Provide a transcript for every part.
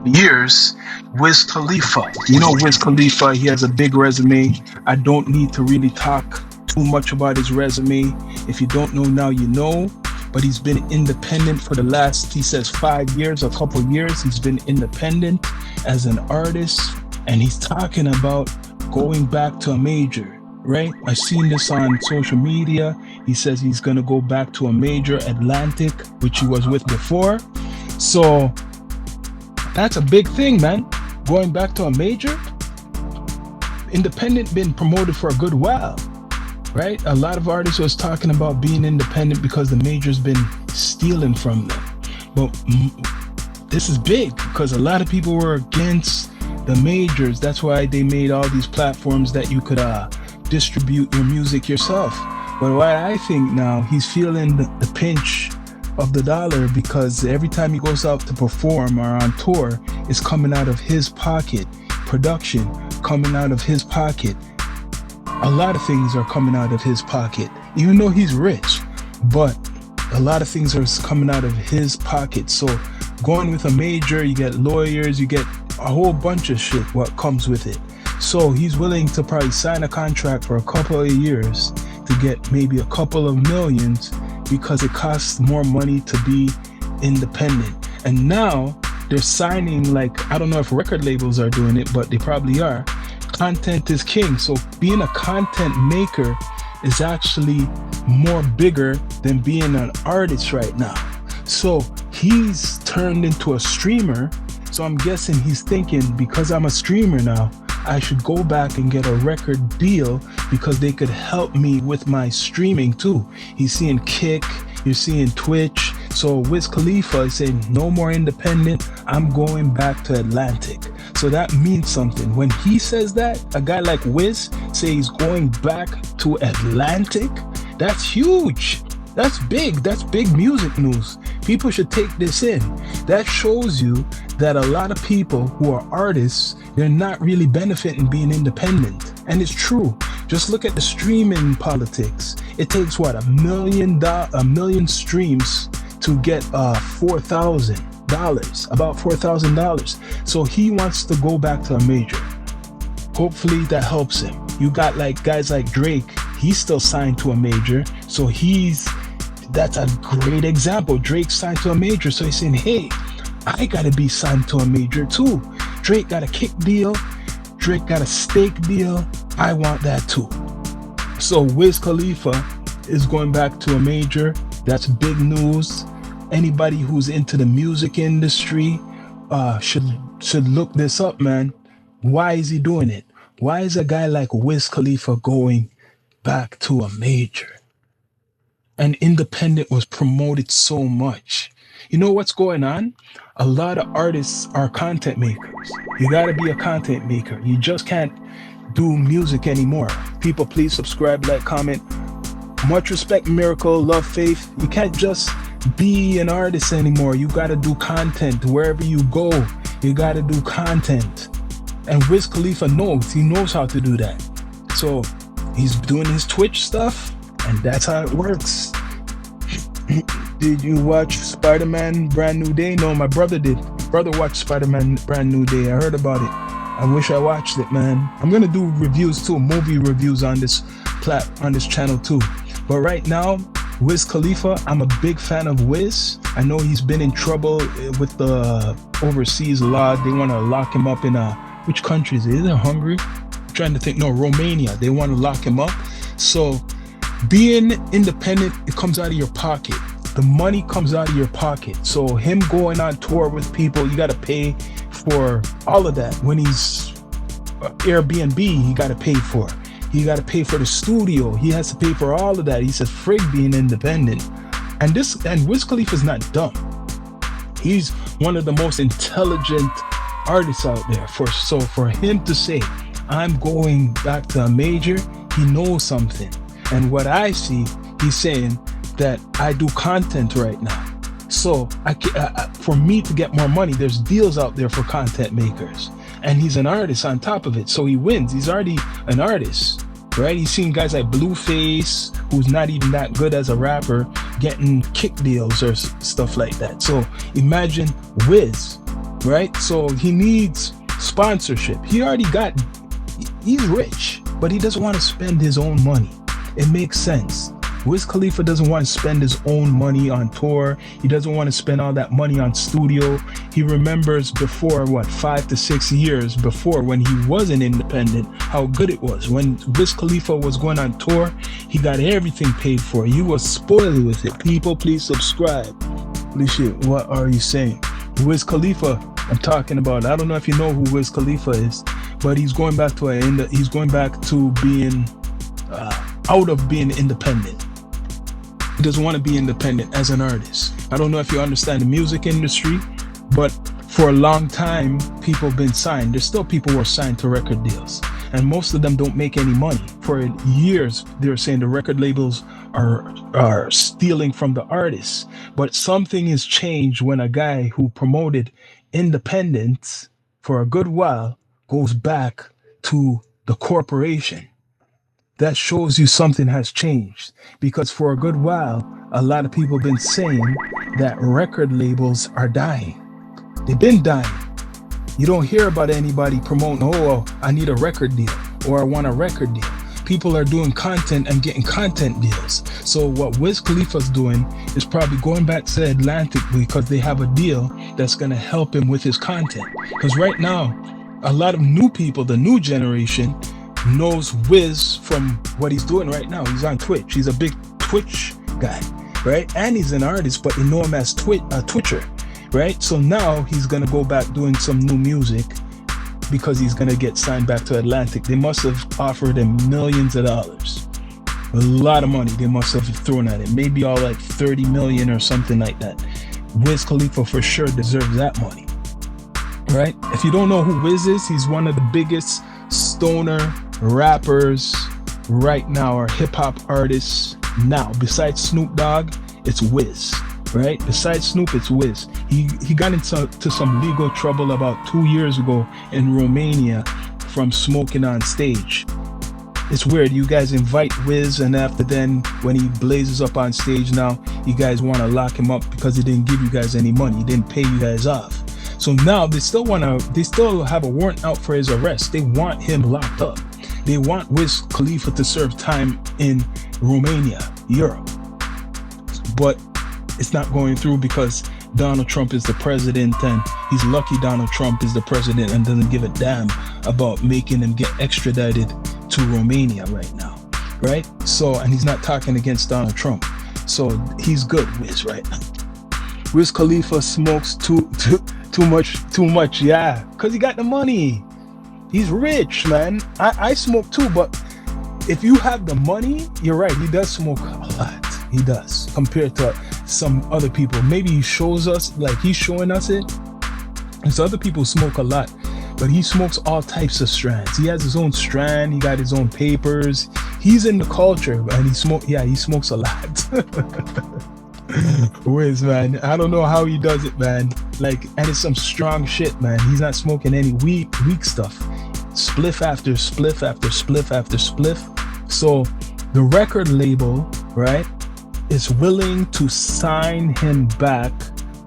years, Wiz Khalifa. You know Wiz Khalifa, he has a big resume. I don't need to really talk too much about his resume. If you don't know now, you know. But he's been independent for the last, he says, 5 years, a couple years. He's been independent as an artist, and he's talking about going back to a major, right? I've seen this on social media. He says he's going to go back to a major, Atlantic, which he was with before. So that's a big thing, man. Going back to a major. Independent been promoted for a good while, right? A lot of artists was talking about being independent because the major's been stealing from them. But this is big because a lot of people were against the majors. That's why they made all these platforms that you could distribute your music yourself. But what I think now, he's feeling the pinch of the dollar because every time he goes out to perform or on tour, it's coming out of his pocket. Production coming out of his pocket. A lot of things are coming out of his pocket, even though he's rich, but a lot of things are coming out of his pocket. So going with a major, you get lawyers, you get a whole bunch of shit what comes with it. So he's willing to probably sign a contract for a couple of years to get maybe a couple of millions because it costs more money to be independent. And now they're signing, like, I don't know if record labels are doing it, but they probably are. Content is king. So being a content maker is actually more bigger than being an artist right now. So he's turned into a streamer. So I'm guessing he's thinking, because I'm a streamer now, I should go back and get a record deal because they could help me with my streaming too. He's seeing Kick, you're seeing Twitch. So Wiz Khalifa is saying, no more independent, I'm going back to Atlantic. So that means something. When he says that, a guy like Wiz say he's going back to Atlantic, that's huge. That's big. That's big music news. People should take this in. That shows you that a lot of people who are artists, they're not really benefiting being independent. And it's true. Just look at the streaming politics. It takes what, a million streams to get $4,000, about $4,000. So he wants to go back to a major. Hopefully that helps him. You got like guys like Drake, he's still signed to a major. So that's a great example. Drake signed to a major. So he's saying, hey, I gotta be signed to a major too. Drake got a Kick deal. Drake got a Steak deal. I want that too. So Wiz Khalifa is going back to a major. That's big news. Anybody who's into the music industry should look this up, man. Why is he doing it? Why is a guy like Wiz Khalifa going back to a major? And independent was promoted so much. You know what's going on? A lot of artists are content makers. You gotta be a content maker. You just can't do music anymore. People, please subscribe, like, comment. Much respect, Miracle, love, Faith. You can't just be an artist anymore. You gotta do content wherever you go. You gotta do content. And Wiz Khalifa knows. He knows how to do that. So he's doing his Twitch stuff, and that's how it works. Did you watch Spider-Man Brand New Day? No, my brother did. My brother watched Spider-Man Brand New Day. I heard about it. I wish I watched it, man. I'm gonna do reviews too, movie reviews on this channel too. But right now, Wiz Khalifa, I'm a big fan of Wiz. I know he's been in trouble with the overseas law. They want to lock him up in which country is it? Is it Hungary? I'm trying to think. No, Romania. They want to lock him up. So being independent, it comes out of your pocket. The money comes out of your pocket. So him going on tour with people, you got to pay for all of that. When he's Airbnb, he got to pay for. He got to pay for the studio. He has to pay for all of that. He says, frig being independent. And Wiz Khalifa is not dumb. He's one of the most intelligent artists out there. So for him to say, I'm going back to a major, he knows something. And what I see, he's saying that I do content right now. So for me to get more money, there's deals out there for content makers. And he's an artist on top of it. So he wins. He's already an artist, right? He's seen guys like Blueface, who's not even that good as a rapper, getting Kick deals or stuff like that. So imagine Wiz. right? So he needs sponsorship. He's rich, but he doesn't want to spend his own money. It makes sense. Wiz Khalifa doesn't want to spend his own money on tour. He doesn't want to spend all that money on studio. He remembers before, 5 to 6 years before, when he wasn't independent, how good it was. When Wiz Khalifa was going on tour, he got everything paid for. You was spoiled with it. People, please subscribe. Holy shit, what are you saying? Wiz Khalifa, I'm talking about. I don't know if you know who Wiz Khalifa is, but he's going back to being out of being independent. He doesn't want to be independent as an artist. I don't know if you understand the music industry, but for a long time, people have been signed. There's still people who are signed to record deals, and most of them don't make any money. For years, they're saying the record labels are stealing from the artists. But something has changed when a guy who promoted independence for a good while goes back to the corporation. That shows you something has changed, because for a good while, a lot of people have been saying that record labels are dying. They've been dying. You don't hear about anybody promoting, I need a record deal, or I want a record deal. People are doing content and getting content deals. So what Wiz Khalifa's doing is probably going back to Atlantic because they have a deal that's going to help him with his content. Because right now, a lot of new people, the new generation, knows Wiz from what he's doing right now. He's on Twitch. He's a big Twitch guy, right? And he's an artist, but they know him as a Twitcher, right? So now he's gonna go back doing some new music because he's gonna get signed back to Atlantic. They must have offered him millions of dollars. A lot of money they must have thrown at him. Maybe all like 30 million or something like that. Wiz Khalifa for sure deserves that money, right? If you don't know who Wiz is, he's one of the biggest stoner rappers right now, or hip-hop artists now. Besides Snoop Dogg, it's Wiz, right? Besides Snoop, it's Wiz. He got into some legal trouble about 2 years ago in Romania from smoking on stage. It's weird. You guys invite Wiz, and after then, when he blazes up on stage now, you guys want to lock him up because he didn't give you guys any money. He didn't pay you guys off. So now they still have a warrant out for his arrest. They want him locked up. They want Wiz Khalifa to serve time in Romania, Europe. But it's not going through because Donald Trump is the president, and he's lucky Donald Trump is the president and doesn't give a damn about making him get extradited to Romania right now, right? So, and he's not talking against Donald Trump. So he's good, Wiz, right now. Wiz Khalifa smokes too much, yeah, because he got the money. He's rich, man. I smoke too, but if you have the money, you're right. He does smoke a lot. He does, compared to some other people. Maybe he shows us, like he's showing us it. There's other people smoke a lot, but he smokes all types of strands. He has his own strand. He got his own papers. He's in the culture, and he smokes a lot. Wiz, man, I don't know how he does it, man. Like, and it's some strong shit, man. He's not smoking any weak stuff. Spliff after spliff after spliff after spliff. So the record label, right, is willing to sign him back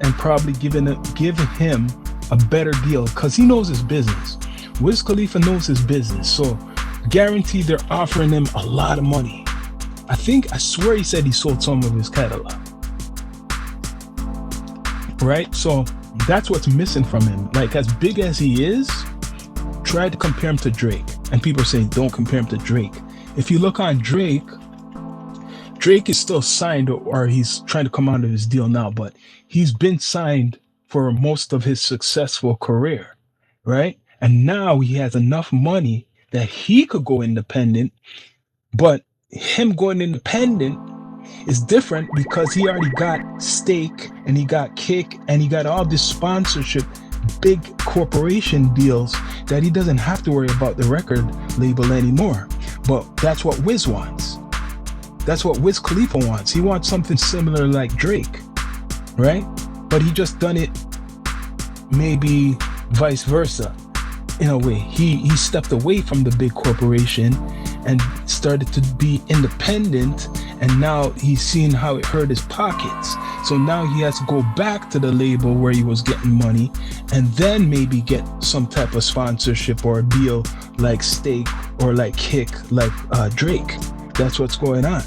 and probably give him a better deal because he knows his business. Wiz Khalifa knows his business, so guaranteed they're offering him a lot of money. I swear he said he sold some of his catalog. Right? So that's what's missing from him. Like, as big as he is, try to compare him to Drake. And people say, don't compare him to Drake. If you look on Drake is still signed, or he's trying to come out of his deal now, but he's been signed for most of his successful career, right? And now he has enough money that he could go independent, but him going independent is different because he already got Stake and he got Kick and he got all this sponsorship, big corporation deals that he doesn't have to worry about the record label anymore. But that's what Wiz wants. That's what Wiz Khalifa wants. He wants something similar like Drake, right? But he just done it maybe vice versa. In a way, he stepped away from the big corporation and started to be independent and now he's seen how it hurt his pockets. So now he has to go back to the label where he was getting money and then maybe get some type of sponsorship or a deal like Steak or like Kick, like Drake. That's what's going on.